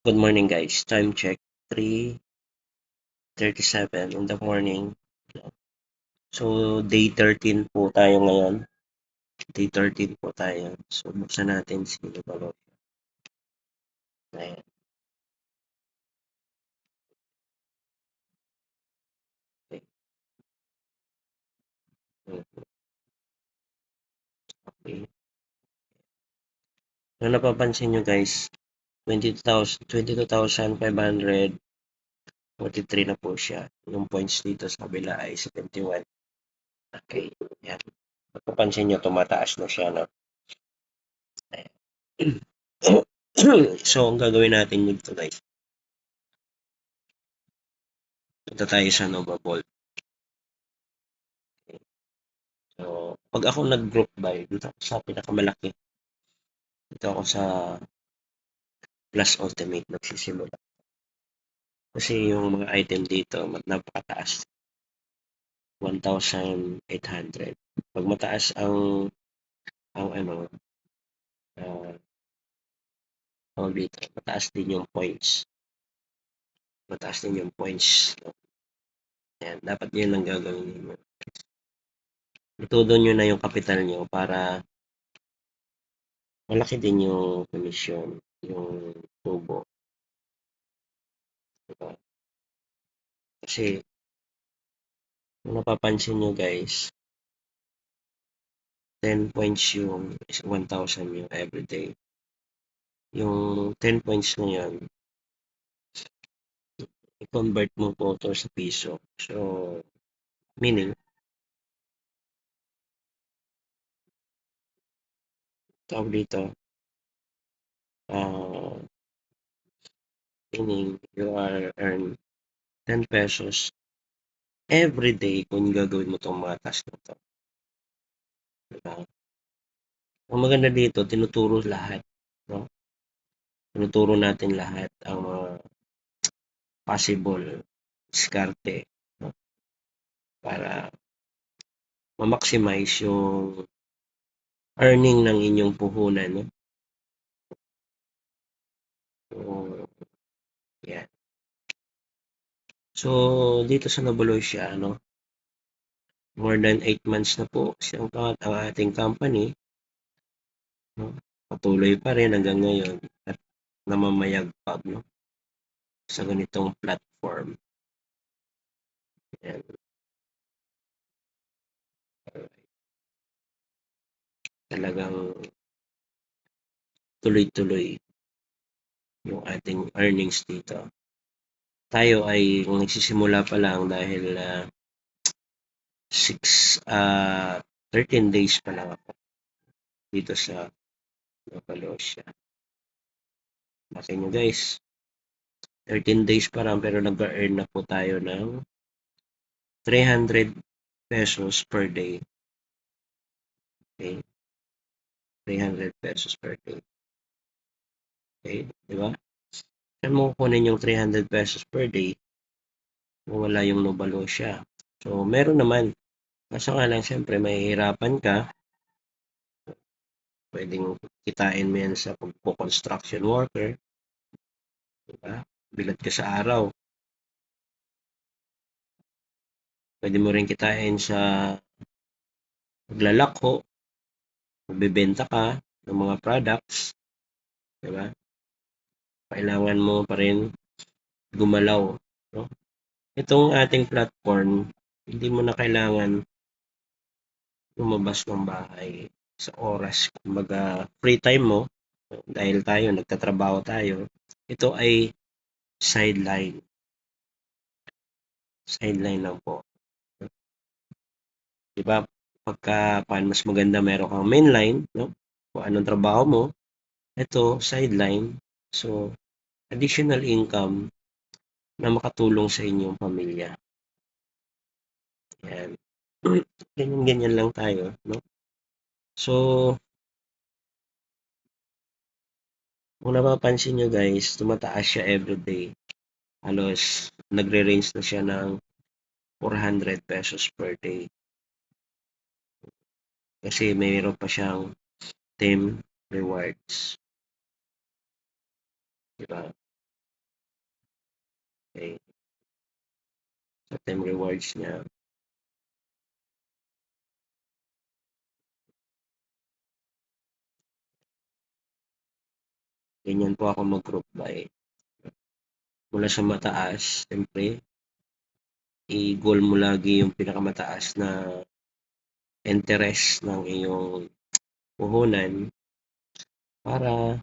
Good morning guys, time check 3:37 in the morning. So day 13 po tayo ngayon. Day 13 po tayo. So buksan natin si Lubalo. Ayan. Okay. Okay. So napapansin nyo guys, 22,543 na po siya. Yung points dito sa kabila ay 71. Okay. Yan. Napapansin nyo, tumataas na siya. No? So ang gagawin natin dito guys, punta tayo sa Nova Vault. So, pag ako nag-group buy, dito ako sa pinakamalaki. Dito ako sa Plus Ultimate nagsisimula. Kasi yung mga item dito, napakataas. 1,800. Pag mataas ang ano, dito, mataas din yung points. Mataas din yung points. Yan, dapat yun ang gagawin niyo. Itudo nyo na yung capital nyo para malaki din yung commission, yung tubo. Diba? Kasi, kung napapansin nyo guys, 10 points yung 1,000 yung everyday. Yung 10 points na yan, i-convert mo po to sa piso. So, meaning, tawag dito, uh, meaning you are earn 10 pesos every day kung gagawin mo itong mga task na to. Diba? Ang maganda dito, tinuturo lahat. No? Tinuturo natin lahat ang mga possible diskarte, no? Para ma-maximize yung earning ng inyong puhunan. No? So, yan. So, dito sa Nobolosia, more than 8 months na po ang ating company. No? Patuloy pa rin hanggang ngayon at namamayagpag sa ganitong platform. Yan. Talagang tuloy-tuloy yung ating earnings dito. Tayo ay nagsisimula pa lang dahil 13 days pa lang ako dito sa Nopalosya. Bakit nyo guys, 13 days pa lang pero nag-earn na po tayo ng 300 pesos per day. Okay? 300 pesos per day. Okay? Diba? Saan mo kukunin yung 300 pesos per day kung wala yung Nopalosya? So, meron naman. Kaso nga lang, siyempre, mahihirapan ka. Pwedeng kitain mo yan sa pagpo-construction worker. Diba? Bilat ka sa araw. Pwede mo rin kitain sa paglalakho. Magbebenta ka ng mga products. Diba? Kailangan mo pa rin gumalaw. No? Itong ating platform, hindi mo na kailangan lumabas ng bahay sa oras. Kumbaga, free time mo, dahil tayo, nagtatrabaho tayo, ito ay sideline. Sideline lang po. Diba? Mas maganda meron kang mainline, no? Kung anong trabaho mo, ito, sideline. So, additional income na makatulong sa inyong pamilya. Yan. Ganyan-ganyan lang tayo, no? So, kung napapansin nyo guys, tumataas siya everyday. Halos, nagre-range na siya ng 400 pesos per day. Kasi mayroon pa siyang team rewards. Diba? Okay. Sa time rewards niya. Ganyan po ako mag-group buy. Mula sa mataas, siyempre, i-goal mo lagi yung pinakamataas na interest ng iyong puhunan para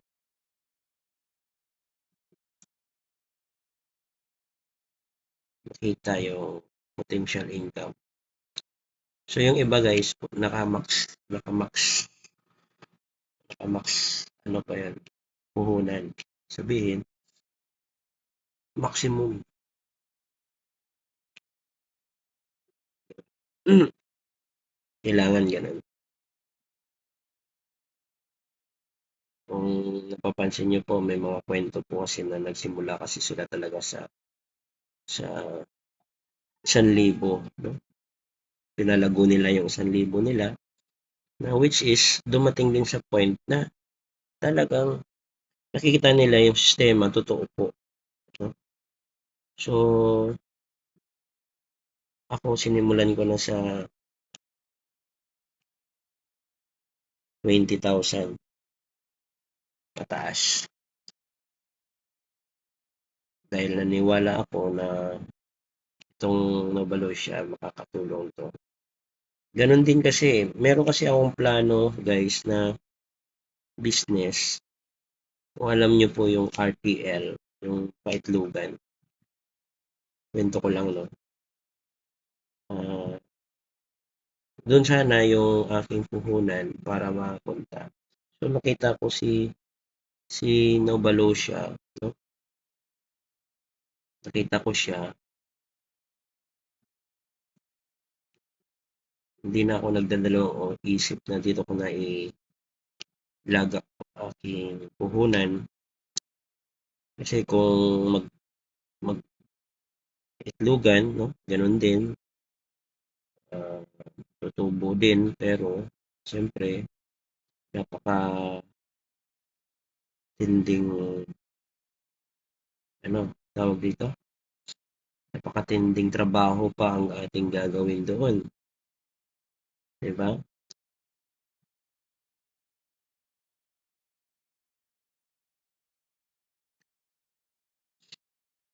makita yung potential income. So yung iba guys, nakamax, ano pa yan, puhunan. Sabihin, maximum. Kailangan ganun. Kung napapansin niyo po, may mga kwento po kasi na nagsimula kasi sila talaga sa 1,000, no? Pinalago nila yung 1,000 nila, na which is dumating din sa point na talagang nakikita nila yung sistema totoo po, no? So ako sinimulan ko na sa 20,000 pataas dahil naniwala ako na itong Novalosia makakatulong 'to. Gano'n din kasi, meron kasi akong plano guys na business. Kung alam niyo po yung RTL, yung paitlugan, kuwento ko lang 'no. Ah, Do'n sana yung aking puhunan para makapunta. So nakita ko si Novalosia, 'no, nakita ko siya, hindi na ako nagdadalawang isip na dito ko na ilagak ang aking puhunan. Kasi kung mag-itlogan, 'no, gano'n din, ah, tutubo din pero siyempre napakatinding ano, tawag dito, napakatinding trabaho pa ang ating gagawin doon, 'di ba?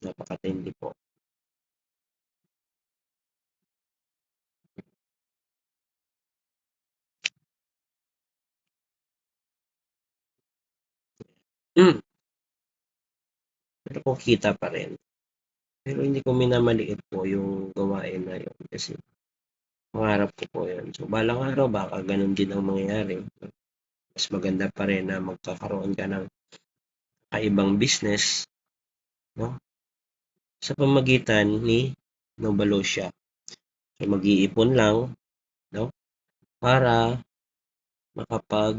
Napakatindi po. Pero kung kita pa rin. Pero hindi ko minamaliit po yung gawain na yun kasi pangarap ko po yun. So balang araw baka ganun din ang mangyayari. Mas maganda pa rin na magkakaroon ka ng kaibang business, no? Sa pamagitan ni Novalosia. So mag-iipon lang, no? Para makapag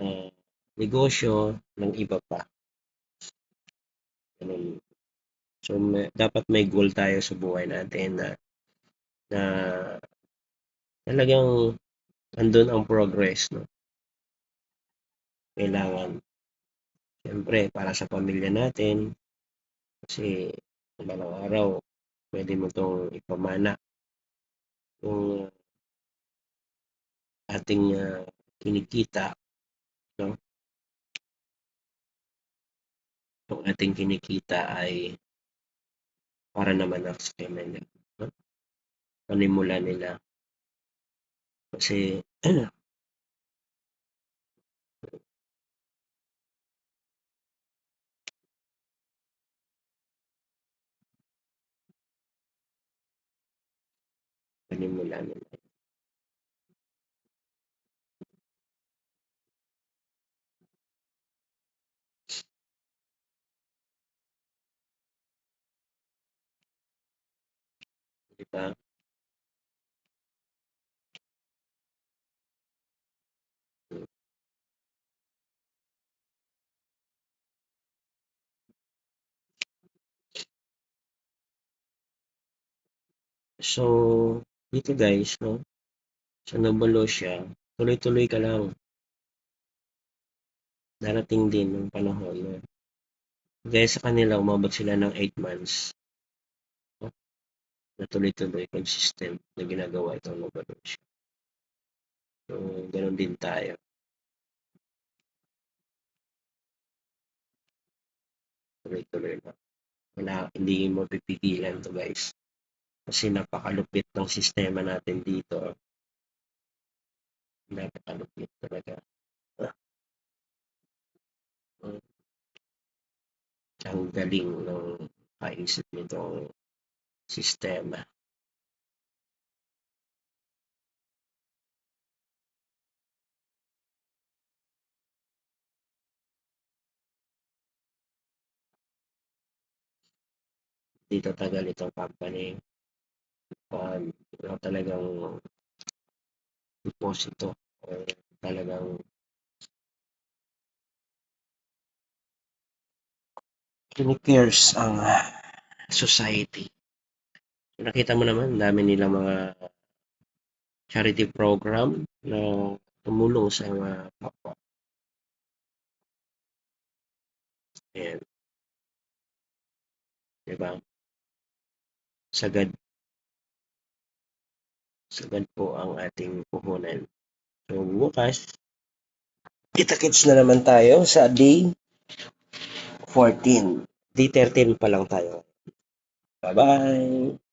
ah, negosyo ng iba pa. Ganun. So dapat may goal tayo sa buhay natin na talagang andun ang progress, no? Kailangan siyempre para sa pamilya natin kasi balang araw pwede mo 'tong ipamana yung ating kinikita, no? Yung ating kinikita ay para naman sa kanila, no? Panimula nila kasi panimula nila, 'di ba? So dito guys, no, sa Novolosia, tuloy-tuloy ka lang. Darating din yung panahon na Gaya sa kanila, umabot sila ng 8 months na tuloy-tuloy, consistent na ginagawa itong Novalosia. So, ganun din tayo. Tuloy-tuloy na. Hindi mo pipigilan to, guys. Kasi napakalupit ng sistema natin dito. Napakalupit talaga. Uh, ang galing ng kaisip nitong sistema. Dito tagal itong company. Talagang deposito or talagang kini-cares ang society. Nakita mo naman, dami nilang mga charity program na tumulong sa mga kapwa. Ayan, diba? Sagad po ang ating puhunan. So, bukas, kita-kits na naman tayo sa day 14. Day 13 pa lang tayo. Bye-bye!